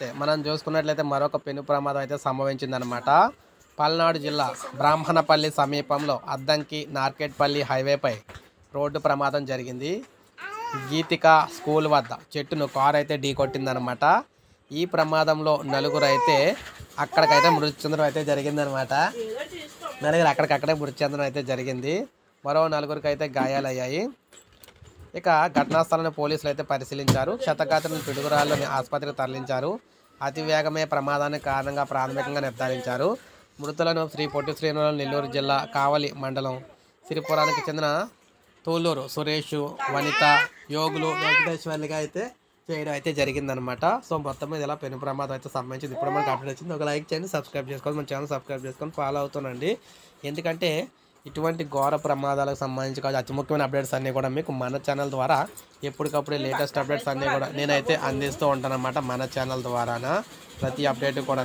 నమస్తే. మనం చూసుకున్నట్లయితే మరొక పెను ప్రమాదం అయితే సంభవించిందనమాట. పల్నాడు జిల్లా బ్రాహ్మణపల్లి సమీపంలో అద్దంకి నార్కెట్పల్లి హైవేపై రోడ్డు ప్రమాదం జరిగింది. గీతిక స్కూల్ వద్ద చెట్టును కారు అయితే ఢీకొట్టిందనమాట. ఈ ప్రమాదంలో నలుగురు అయితే అక్కడికైతే మృతి చెందడం అయితే జరిగిందనమాట. నలుగురు అక్కడికక్కడే మృతి చెందడం అయితే జరిగింది. మరో నలుగురికి అయితే గాయాలయ్యాయి. ఇక ఘటనా స్థలాన్ని పోలీసులు అయితే పరిశీలించారు. క్షతగాత్రులను పిడుగురాళ్ళని ఆసుపత్రికి తరలించారు. అతివేగమే ప్రమాదానికి కారణంగా ప్రాథమికంగా నిర్ధారించారు. మృతులను శ్రీ పొట్టి శ్రీనివాసులు నెల్లూరు జిల్లా కావలి మండలం సిరిపురానికి చెందిన తూలూరు సురేష్, వనిత, యోగులు, వెంకటేశ్వర్లుగా అయితే చేయడం అయితే జరిగిందనమాట. సో మొత్తం మీద ఇలా పెను ప్రమాదం అయితే సంబంధించింది. ఇప్పుడు మనకు అప్డేట్ వచ్చింది. ఒక లైక్ చేయండి, సబ్స్క్రైబ్ చేసుకోండి, మన ఛానల్ సబ్స్క్రైబ్ చేసుకొని ఫాలో అవుతానండి. ఎందుకంటే ఇటువంటి ఘోర ప్రమాదాలకు సంబంధించి కాదు, అతి ముఖ్యమైన అప్డేట్స్ అన్నీ కూడా మీకు మన ఛానల్ ద్వారా ఎప్పటికప్పుడు లేటెస్ట్ అప్డేట్స్ అన్నీ కూడా నేనైతే అందిస్తూ ఉంటాను అన్నమాట. మన ఛానల్ ద్వారా ప్రతి అప్డేట్ కూడా